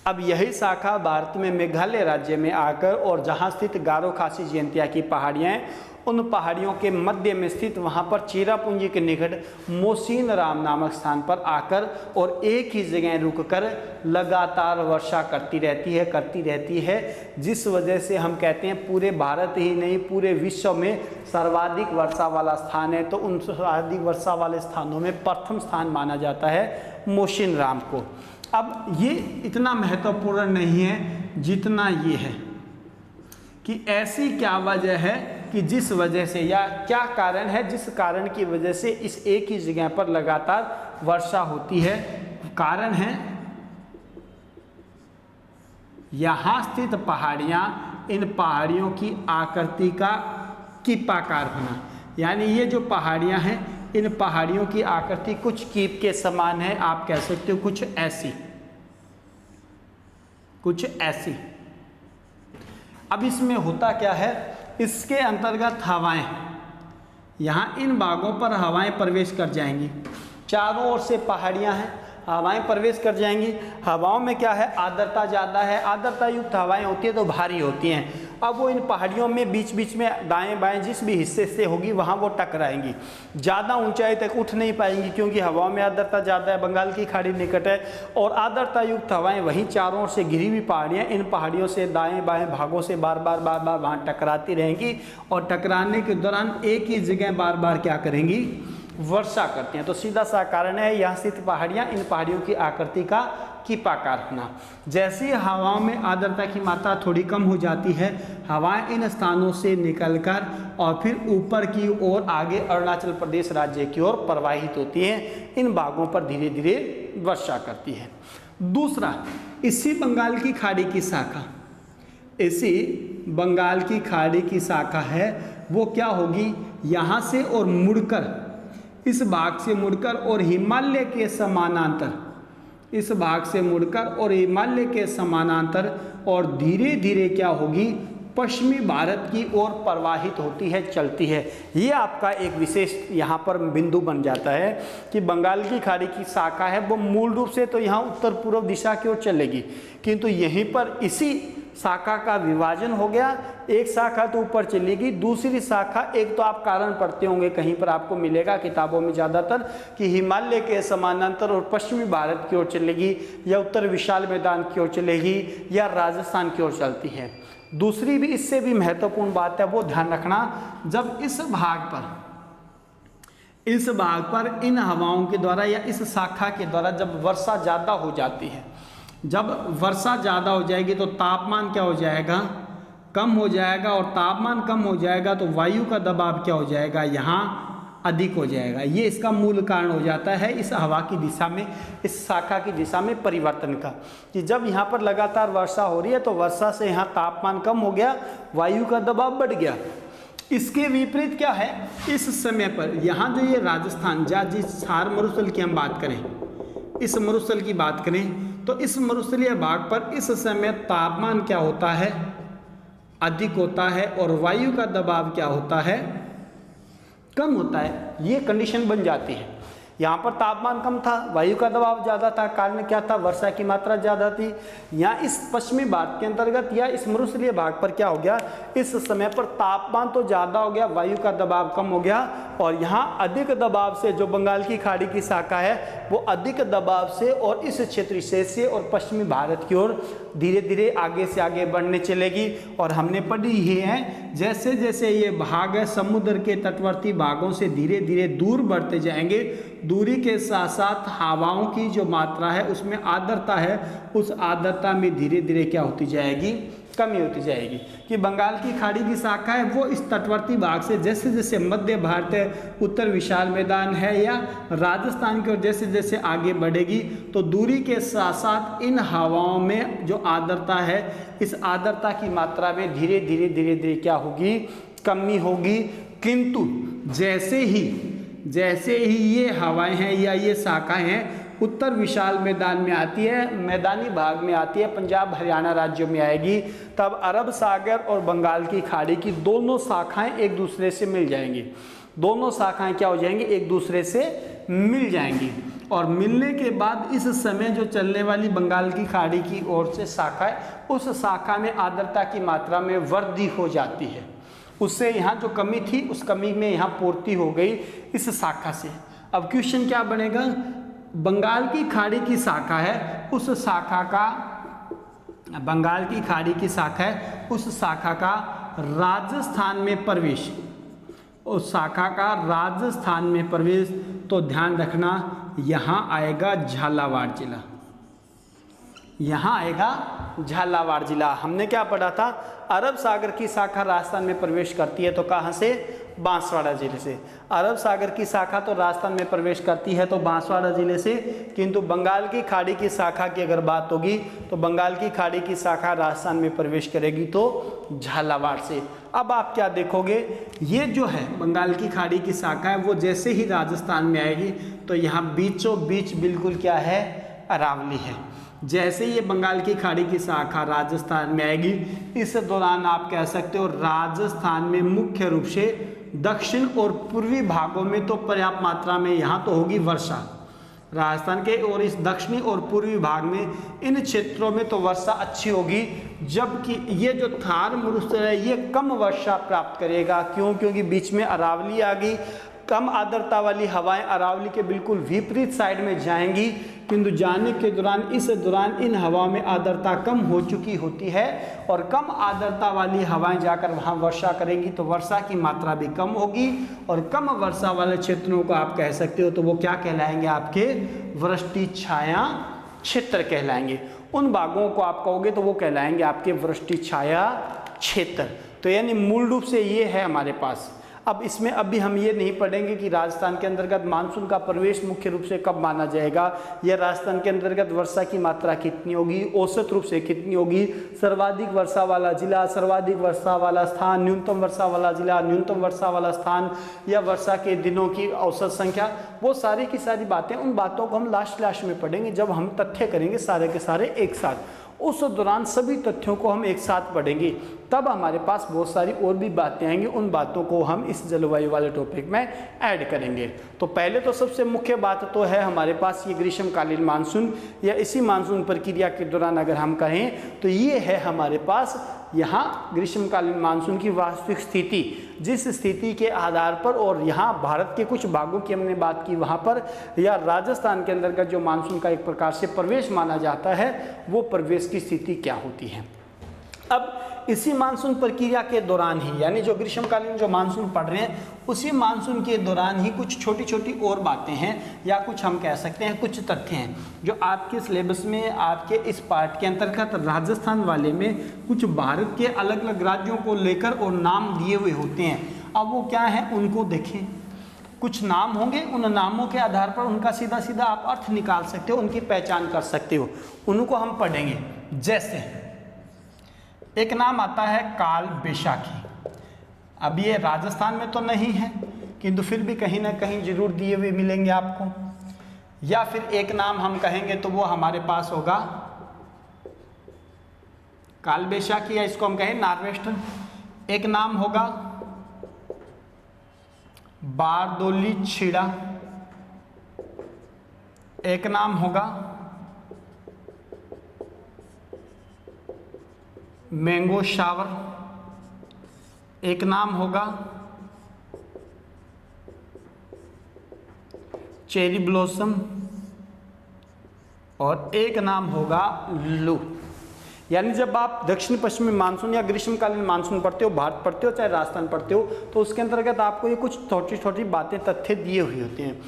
अब यही शाखा भारत में मेघालय राज्य में आकर और जहाँ स्थित गारो, खासी, जयंतिया की पहाड़ियाँ हैं उन पहाड़ियों के मध्य में स्थित वहाँ पर चेरापूंजी के निकट मोसिनराम नामक स्थान पर आकर और एक ही जगह रुककर लगातार वर्षा करती रहती है, जिस वजह से हम कहते हैं पूरे भारत ही नहीं पूरे विश्व में सर्वाधिक वर्षा वाला स्थान है। तो उन सर्वाधिक वर्षा वाले स्थानों में प्रथम स्थान माना जाता है मोसिनराम को। अब ये इतना महत्वपूर्ण नहीं है जितना ये है कि ऐसी क्या वजह है कि जिस वजह से या क्या कारण है जिस कारण की वजह से इस एक ही जगह पर लगातार वर्षा होती है। कारण है यहाँ स्थित पहाड़ियाँ, इन पहाड़ियों की आकृति का कीपाकार होना, यानी ये जो पहाड़ियाँ हैं इन पहाड़ियों की आकृति कुछ कीप के समान है, आप कह सकते हो कुछ ऐसी। अब इसमें होता क्या है, इसके अंतर्गत हवाएं, यहाँ इन भागों पर हवाएं प्रवेश कर जाएंगी, चारों ओर से पहाड़ियाँ हैं, हवाएं प्रवेश कर जाएंगी। हवाओं में क्या है, आर्द्रता ज़्यादा है, आर्द्रता युक्त हवाएं होती है तो भारी होती हैं। अब वो इन पहाड़ियों में बीच बीच में दाएं बाएं जिस भी हिस्से से होगी वहाँ वो टकराएंगी, ज़्यादा ऊंचाई तक उठ नहीं पाएंगी क्योंकि हवाओं में आर्द्रता ज़्यादा है, बंगाल की खाड़ी निकट है और आर्द्रता युक्त हवाएं वहीं चारों ओर से घिरी हुई पहाड़ियाँ इन पहाड़ियों से दाएं बाएं भागों से बार बार वहाँ टकराती रहेंगी और टकराने के दौरान एक ही जगह बार बार क्या करेंगी, वर्षा करती हैं। तो सीधा सा कारण है यहाँ स्थित पहाड़ियाँ, इन पहाड़ियों की आकृति का कीपाकार होना। जैसे ही हवाओं में आर्द्रता की मात्रा थोड़ी कम हो जाती है, हवाएं इन स्थानों से निकलकर और फिर ऊपर की ओर आगे अरुणाचल प्रदेश राज्य की ओर प्रवाहित होती हैं, इन भागों पर धीरे धीरे वर्षा करती है। दूसरा, इसी बंगाल की खाड़ी की शाखा, इसी बंगाल की खाड़ी की शाखा है वो क्या होगी, यहाँ से और मुड़कर इस भाग से मुड़कर और हिमालय के समानांतर, इस भाग से मुड़कर और हिमालय के समानांतर और धीरे धीरे क्या होगी, पश्चिमी भारत की ओर प्रवाहित होती है, चलती है। ये आपका एक विशेष यहाँ पर बिंदु बन जाता है कि बंगाल की खाड़ी की शाखा है वो मूल रूप से तो यहाँ उत्तर पूर्व दिशा की ओर चलेगी, किंतु यहीं पर इसी शाखा का विभाजन हो गया, एक शाखा तो ऊपर चलेगी, दूसरी शाखा, एक तो आप कारण पढ़ते होंगे कहीं पर आपको मिलेगा किताबों में ज़्यादातर कि हिमालय के समानांतर और पश्चिमी भारत की ओर चलेगी या उत्तर विशाल मैदान की ओर चलेगी या राजस्थान की ओर चलती है। दूसरी भी इससे भी महत्वपूर्ण बात है वो ध्यान रखना, जब इस भाग पर इन हवाओं के द्वारा या इस शाखा के द्वारा जब वर्षा ज़्यादा हो जाती है, जब वर्षा ज़्यादा हो जाएगी तो तापमान क्या हो जाएगा, कम हो जाएगा, और तापमान कम हो जाएगा तो वायु का दबाव क्या हो जाएगा, यहाँ अधिक हो जाएगा। ये इसका मूल कारण हो जाता है इस हवा की दिशा में, इस शाखा की दिशा में परिवर्तन का, कि जब यहाँ पर लगातार वर्षा हो रही है तो वर्षा से यहाँ तापमान कम हो गया, वायु का दबाव बढ़ गया। इसके विपरीत क्या है, इस समय पर यहाँ जो ये राजस्थान जिस थार मरुस्थल की हम बात करें, इस मरुस्थल की बात करें तो इस मरुस्थलीय भाग पर इस समय तापमान क्या होता है, अधिक होता है, और वायु का दबाव क्या होता है, कम होता है। ये कंडीशन बन जाती है। यहाँ पर तापमान कम था, वायु का दबाव ज़्यादा था, कारण क्या था, वर्षा की मात्रा ज़्यादा थी। यहाँ इस पश्चिमी भाग के अंतर्गत या इस मरुस्थलीय भाग पर क्या हो गया, इस समय पर तापमान तो ज़्यादा हो गया, वायु का दबाव कम हो गया, और यहाँ अधिक दबाव से जो बंगाल की खाड़ी की शाखा है वो अधिक दबाव से और इस क्षेत्र से और पश्चिमी भारत की ओर धीरे धीरे आगे से आगे बढ़ने चलेगी। और हमने पढ़ी ही है जैसे जैसे ये भाग है समुद्र के तटवर्ती भागों से धीरे धीरे दूर बढ़ते जाएंगे। दूरी के साथ साथ हवाओं की जो मात्रा है उसमें आर्द्रता है, उस आर्द्रता में धीरे धीरे क्या होती जाएगी, कमी होती जाएगी। कि बंगाल की खाड़ी की शाखा है वो इस तटवर्ती भाग से जैसे जैसे मध्य भारत है, उत्तर विशाल मैदान है या राजस्थान की ओर जैसे जैसे आगे बढ़ेगी तो दूरी के साथ साथ इन हवाओं में जो आर्द्रता है, इस आर्द्रता की मात्रा में धीरे धीरे धीरे धीरे क्या होगी, कमी होगी। किंतु जैसे ही ये हवाएं हैं या ये शाखाएं हैं उत्तर विशाल मैदान में आती है, मैदानी भाग में आती है, पंजाब हरियाणा राज्यों में आएगी, तब अरब सागर और बंगाल की खाड़ी की दोनों शाखाएं एक दूसरे से मिल जाएंगी। दोनों शाखाएं क्या हो जाएंगी, एक दूसरे से मिल जाएंगी। और मिलने के बाद इस समय जो चलने वाली बंगाल की खाड़ी की ओर से शाखा है, उस शाखा में आर्द्रता की मात्रा में वृद्धि हो जाती है। उससे यहाँ जो कमी थी उस कमी में यहाँ पूर्ति हो गई इस शाखा से। अब क्वेश्चन क्या बनेगा, बंगाल की खाड़ी की शाखा है, उस शाखा का, बंगाल की खाड़ी की शाखा है, उस शाखा का राजस्थान में प्रवेश, उस शाखा का राजस्थान में प्रवेश, तो ध्यान रखना यहाँ आएगा झालावाड़ जिला, यहाँ आएगा झालावाड़ जिला। हमने क्या पढ़ा था, अरब सागर की शाखा राजस्थान में प्रवेश करती है तो कहाँ से, बांसवाड़ा जिले से। अरब सागर की शाखा तो राजस्थान में प्रवेश करती है तो बांसवाड़ा जिले से, किंतु बंगाल की खाड़ी की शाखा की अगर बात होगी तो बंगाल की खाड़ी की शाखा राजस्थान में प्रवेश करेगी तो झालावाड़ से। अब आप क्या देखोगे, ये जो है बंगाल की खाड़ी की शाखा है वो जैसे ही राजस्थान में आएगी तो यहाँ बीचों बीच बिल्कुल क्या है, अरावली है। जैसे ये बंगाल की खाड़ी की शाखा राजस्थान में आएगी, इस दौरान आप कह सकते हो राजस्थान में मुख्य रूप से दक्षिण और पूर्वी भागों में तो पर्याप्त मात्रा में यहाँ तो होगी वर्षा, राजस्थान के और इस दक्षिणी और पूर्वी भाग में इन क्षेत्रों में तो वर्षा अच्छी होगी, जबकि ये जो थार मरुस्थल है ये कम वर्षा प्राप्त करेगा। क्यों, क्योंकि बीच में अरावली आ गई, कम आर्द्रता वाली हवाएं अरावली के बिल्कुल विपरीत साइड में जाएंगी, किंतु जाने के दौरान इस दौरान इन हवाओं में आर्द्रता कम हो चुकी होती है और कम आर्द्रता वाली हवाएं जाकर वहां वर्षा करेंगी तो वर्षा की मात्रा भी कम होगी और कम वर्षा वाले क्षेत्रों को आप कह सकते हो तो वो क्या कहलाएंगे, आपके वृष्टि छाया क्षेत्र कहलाएंगे। उन भागों को आप कहोगे तो वो कहलाएंगे आपके वृष्टि छाया क्षेत्र। तो यानी मूल रूप से ये है हमारे पास। अब इसमें अभी हम ये नहीं पढ़ेंगे कि राजस्थान के अंतर्गत मानसून का प्रवेश मुख्य रूप से कब माना जाएगा, या राजस्थान के अंतर्गत वर्षा की मात्रा कितनी होगी, औसत रूप से कितनी होगी, सर्वाधिक वर्षा वाला जिला, सर्वाधिक वर्षा वाला स्थान, न्यूनतम वर्षा वाला जिला, न्यूनतम वर्षा वाला स्थान, या वर्षा के दिनों की औसत संख्या, वो सारी की सारी बातें, उन बातों को हम लास्ट में पढ़ेंगे जब हम तथ्य करेंगे सारे के सारे एक साथ। उस दौरान सभी तथ्यों को हम एक साथ पढ़ेंगे, तब हमारे पास बहुत सारी और भी बातें आएंगी, उन बातों को हम इस जलवायु वाले टॉपिक में ऐड करेंगे। तो पहले तो सबसे मुख्य बात तो है हमारे पास ये ग्रीष्मकालीन मानसून, या इसी मानसून प्रक्रिया के दौरान अगर हम कहें तो ये है हमारे पास यहाँ ग्रीष्मकालीन मानसून की वास्तविक स्थिति, जिस स्थिति के आधार पर, और यहाँ भारत के कुछ भागों की हमने बात की वहाँ पर, या राजस्थान के अंतर्गत जो मानसून का एक प्रकार से प्रवेश माना जाता है, वो प्रवेश की स्थिति क्या होती है। अब इसी मानसून प्रक्रिया के दौरान ही, यानी जो ग्रीष्मकालीन जो मानसून पढ़ रहे हैं उसी मानसून के दौरान ही कुछ छोटी छोटी और बातें हैं, या कुछ हम कह सकते हैं कुछ तथ्य हैं जो आपके सिलेबस में, आपके इस पार्ट के अंतर्गत राजस्थान वाले में कुछ भारत के अलग अलग राज्यों को लेकर और नाम दिए हुए होते हैं। अब वो क्या है उनको देखें, कुछ नाम होंगे, उन नामों के आधार पर उनका सीधा सीधा आप अर्थ निकाल सकते हो, उनकी पहचान कर सकते हो, उनको हम पढ़ेंगे। जैसे एक नाम आता है काल बैशाखी। अब ये राजस्थान में तो नहीं है, किंतु फिर भी कहीं ना कहीं जरूर दिए हुए मिलेंगे आपको। या फिर एक नाम हम कहेंगे तो वो हमारे पास होगा काल बैशाखी, या इसको हम कहें नार्वेस्टर। एक नाम होगा बारदोली छीड़ा, एक नाम होगा मैंगो शावर, एक नाम होगा चेरी ब्लॉसम, और एक नाम होगा लू। यानी जब आप दक्षिण पश्चिमी मानसून या ग्रीष्मकालीन मानसून पढ़ते हो, भारत पढ़ते हो चाहे राजस्थान पढ़ते हो, तो उसके अंतर्गत आपको ये कुछ छोटी छोटी बातें, तथ्य दिए हुए होते हैं।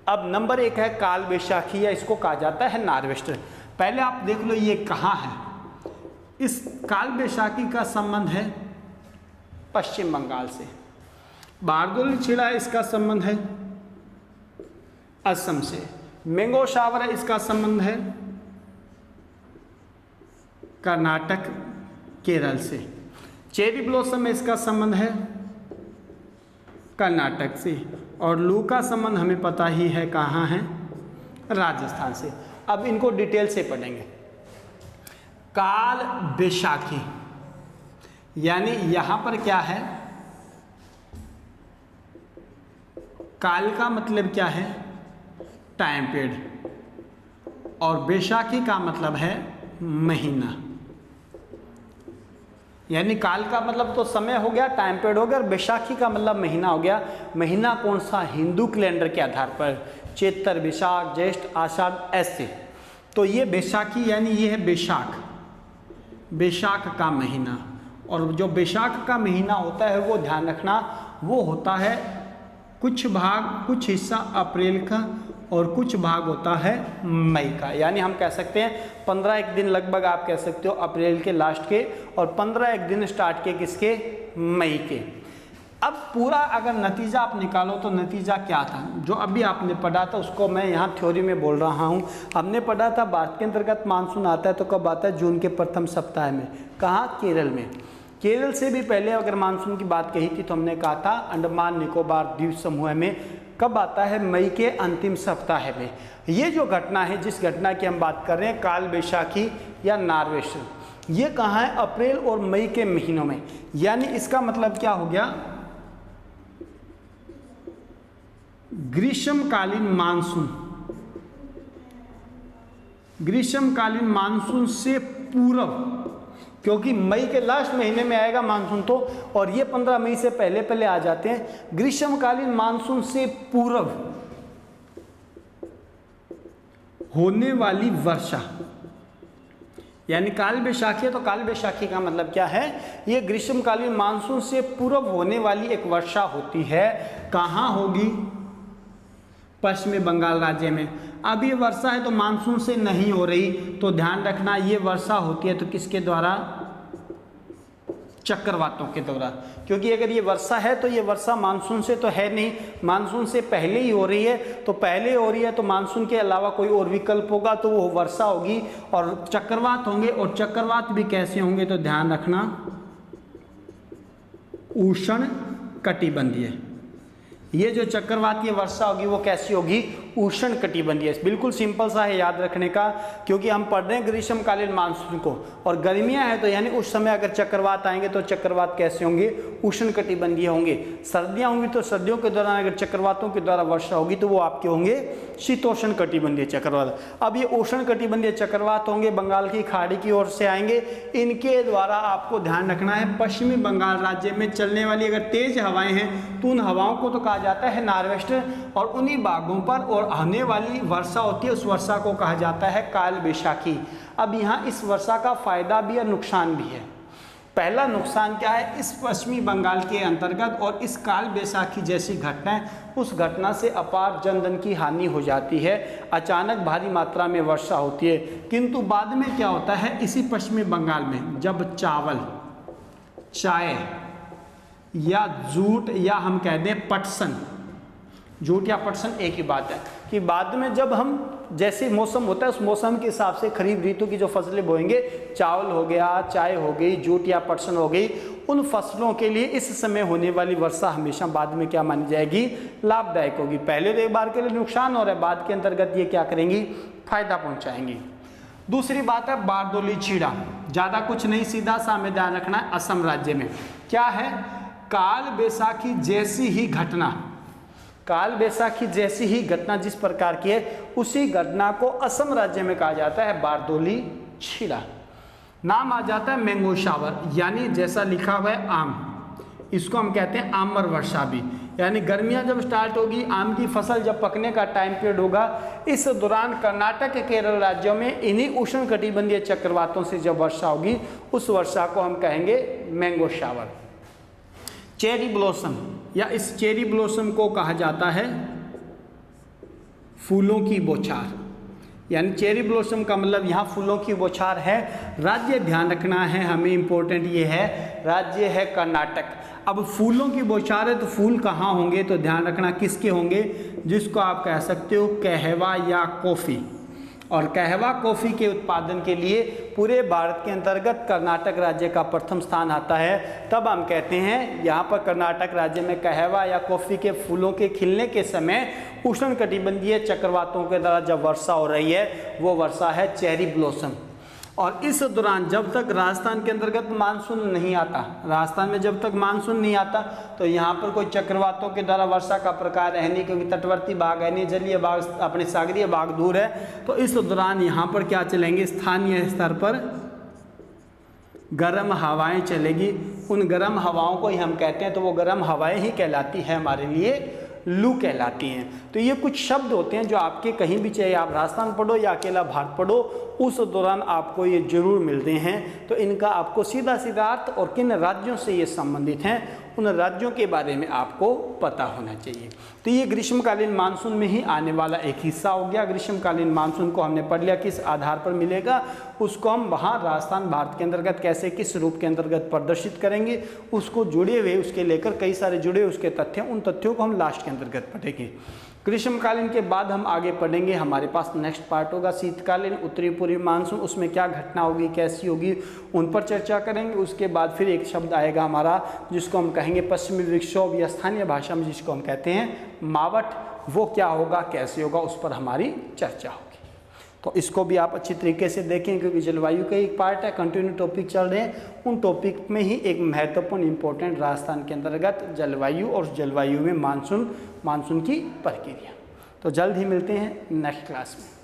अब नंबर 1 है काल बैशाखी, या इसको कहा जाता है नार्वेस्टर। पहले आप देख लो ये कहाँ है। इस काल बैशाखी का संबंध है पश्चिम बंगाल से। बारदोली छिड़ा है, इसका संबंध है असम से। मैंगो शावर है, इसका संबंध है कर्नाटक, केरल से। चेरी ब्लॉसम है, इसका संबंध है कर्नाटक से। और लू का संबंध हमें पता ही है कहाँ है, राजस्थान से। अब इनको डिटेल से पढ़ेंगे। काल बैशाखी यानी यहां पर क्या है, काल का मतलब क्या है, टाइम पीरियड, और बैशाखी का मतलब है महीना। यानी काल का मतलब तो समय हो गया, टाइम पीरियड हो गया, और बैशाखी का मतलब महीना हो गया। महीना कौन सा, हिंदू कैलेंडर के आधार पर, चैत्र, विशाख, ज्येष्ठ, आषाढ़, ऐसे। तो ये बैशाखी यानी ये है बैशाख, बैशाख का महीना। और जो बैशाख का महीना होता है वो ध्यान रखना, वो होता है कुछ भाग, कुछ हिस्सा अप्रैल का और कुछ भाग होता है मई का। यानी हम कह सकते हैं 15 एक दिन लगभग आप कह सकते हो अप्रैल के लास्ट के, और 15 एक दिन स्टार्ट के किसके, मई के। अब पूरा अगर नतीजा आप निकालो तो नतीजा क्या था, जो अभी आपने पढ़ा था उसको मैं यहाँ थ्योरी में बोल रहा हूँ। हमने पढ़ा था भारत के अंतर्गत मानसून आता है तो कब आता है, जून के प्रथम सप्ताह में। कहाँ, केरल में। केरल से भी पहले अगर मानसून की बात कही थी तो हमने कहा था अंडमान निकोबार द्वीप समूह में कब आता है, मई के अंतिम सप्ताह में। ये जो घटना है, जिस घटना की हम बात कर रहे हैं, काल बैशाखी या नार्वेस्टर, ये कहाँ है, अप्रैल और मई के महीनों में। यानी इसका मतलब क्या हो गया, ग्रीष्मकालीन मानसून, ग्रीष्मकालीन मानसून से पूर्व, क्योंकि मई के लास्ट महीने में आएगा मानसून तो, और ये 15 मई से पहले पहले आ जाते हैं। ग्रीष्मकालीन मानसून से पूर्व होने वाली वर्षा, यानी काल बैशाखी है तो काल बैशाखी का मतलब क्या है, ये ग्रीष्मकालीन मानसून से पूर्व होने वाली एक वर्षा होती है। कहाँ होगी, पश्चिमी बंगाल राज्य में। अब ये वर्षा है तो मानसून से नहीं हो रही, तो ध्यान रखना ये वर्षा होती है तो किसके द्वारा, चक्रवातों के द्वारा। क्योंकि अगर ये वर्षा है तो ये वर्षा मानसून से तो है नहीं, मानसून से पहले ही हो रही है। तो पहले हो रही है तो मानसून के अलावा कोई और विकल्प होगा तो वो वर्षा होगी, और चक्रवात होंगे। और चक्रवात भी कैसे होंगे तो ध्यान रखना, उष्ण कटिबंधीय। ये जो चक्रवातीय वर्षा होगी वो कैसी होगी, उष्ण कटिबंधीय। बिल्कुल सिंपल सा है याद रखने का, क्योंकि हम पढ़ रहे हैं ग्रीष्मकालीन मानसून को, और गर्मियां हैं तो यानी उस समय अगर चक्रवात आएंगे तो चक्रवात कैसे होंगे, उष्ण कटिबंधीय होंगे। सर्दियां होंगी तो सर्दियों के दौरान अगर चक्रवातों के द्वारा वर्षा होगी तो वो आपके होंगे शीतोष्ण कटिबंधीय चक्रवात। अब ये उष्ण कटिबंधीय चक्रवात होंगे, बंगाल की खाड़ी की ओर से आएंगे। इनके द्वारा आपको ध्यान रखना है, पश्चिमी बंगाल राज्य में चलने वाली अगर तेज हवाएं हैं तो उन हवाओं को तो कहा जाता है नार्वेस्टर, और उन्हीं भागों पर और आने वाली वर्षा होती है उस वर्षा को कहा जाता है काल बैशाखी। अब यहाँ इस वर्षा का फायदा भी और नुकसान भी है। पहला नुकसान क्या है, इस पश्चिमी बंगाल के अंतर्गत और इस काल बैशाखी जैसी घटना, उस घटना से अपार जनधन की हानि हो जाती है, अचानक भारी मात्रा में वर्षा होती है। किंतु बाद में क्या होता है, इसी पश्चिमी बंगाल में जब चावल, चाय या जूट या हम कह दें पटसन, जूट या पटसन एक ही बात है, कि बाद में जब हम जैसे मौसम होता है उस मौसम के हिसाब से खरीफ ऋतु की जो फसलें बोएंगे, चावल हो गया, चाय हो गई, जूट या पटसन हो गई, उन फसलों के लिए इस समय होने वाली वर्षा हमेशा बाद में क्या मानी जाएगी, लाभदायक होगी। पहले तो एक बार के लिए नुकसान हो रहा है, बाद के अंतर्गत ये क्या करेंगी, फायदा पहुंचाएंगी। दूसरी बात है बारदोली छीड़ा, ज़्यादा कुछ नहीं, सीधा सा हमें ध्यान रखना है, असम राज्य में क्या है, काल बैसाखी जैसी ही घटना, काल बैसाखी जैसी ही घटना जिस प्रकार की है उसी घटना को असम राज्य में कहा जाता है बारदोली छीड़ा। नाम आ जाता है मैंगो शावर, यानी जैसा लिखा हुआ है आम, इसको हम कहते हैं आम्र वर्षा भी। यानी गर्मियां जब स्टार्ट होगी, आम की फसल जब पकने का टाइम पीरियड होगा, इस दौरान कर्नाटक के केरल राज्यों में इन्हीं उष्णकटिबंधीय चक्रवातों से जब वर्षा होगी, उस वर्षा को हम कहेंगे मैंगो शावर। चेरी ब्लॉसम, या इस चेरी ब्लॉसम को कहा जाता है फूलों की बौछार। यानी चेरी ब्लॉसम का मतलब यहाँ फूलों की बौछार है। राज्य ध्यान रखना है हमें, इम्पोर्टेंट ये है, राज्य है कर्नाटक। अब फूलों की बौछार है तो फूल कहाँ होंगे, तो ध्यान रखना किसके होंगे, जिसको आप कह सकते हो कहवा या कॉफ़ी। और कहवा कॉफ़ी के उत्पादन के लिए पूरे भारत के अंतर्गत कर्नाटक राज्य का प्रथम स्थान आता है। तब हम कहते हैं यहाँ पर कर्नाटक राज्य में कहवा या कॉफ़ी के फूलों के खिलने के समय उष्णकटिबंधीय चक्रवातों के द्वारा जब वर्षा हो रही है, वो वर्षा है चेरी ब्लॉसम। और इस दौरान जब तक राजस्थान के अंतर्गत मानसून नहीं आता, राजस्थान में जब तक मानसून नहीं आता, तो यहाँ पर कोई चक्रवातों के द्वारा वर्षा का प्रकार है नहीं, क्योंकि तटवर्ती भाग है नहीं, जलीय भाग, अपने सागरीय भाग दूर है। तो इस दौरान यहाँ पर क्या चलेंगे, स्थानीय स्तर पर गर्म हवाएं चलेगी। उन गर्म हवाओं को ही हम कहते हैं, तो वो गर्म हवाएं ही कहलाती है हमारे लिए लू कहलाती हैं। तो ये कुछ शब्द होते हैं जो आपके कहीं भी, चाहे आप राजस्थान पढ़ो या अकेला भारत पढ़ो, उस दौरान आपको ये जरूर मिलते हैं। तो इनका आपको सीधा सीधा अर्थ और किन राज्यों से ये संबंधित हैं, उन राज्यों के बारे में आपको पता होना चाहिए। तो ये ग्रीष्मकालीन मानसून में ही आने वाला एक हिस्सा हो गया। ग्रीष्मकालीन मानसून को हमने पढ़ लिया, किस आधार पर मिलेगा, उसको हम वहाँ राजस्थान भारत के अंतर्गत कैसे, किस रूप के अंतर्गत प्रदर्शित करेंगे, उसको जुड़े हुए, उसके लेकर कई सारे जुड़े हुए उसके तथ्य, उन तथ्यों को हम लास्ट के अंतर्गत पढ़ेंगे। ग्रीष्मकालीन के बाद हम आगे पढ़ेंगे, हमारे पास नेक्स्ट पार्ट होगा शीतकालीन उत्तरी पूर्वी मानसून, उसमें क्या घटना होगी, कैसी होगी, उन पर चर्चा करेंगे। उसके बाद फिर एक शब्द आएगा हमारा जिसको हम कहेंगे पश्चिमी विक्षोभ, या स्थानीय भाषा में जिसको हम कहते हैं मावट, वो क्या होगा, कैसे होगा, उस पर हमारी चर्चा होगी। तो इसको भी आप अच्छी तरीके से देखें, क्योंकि जलवायु का एक पार्ट है, कंटिन्यू टॉपिक चल रहे हैं, उन टॉपिक में ही एक महत्वपूर्ण इंपॉर्टेंट राजस्थान के अंतर्गत जलवायु और जलवायु में मानसून की प्रक्रिया। तो जल्द ही मिलते हैं नेक्स्ट क्लास में।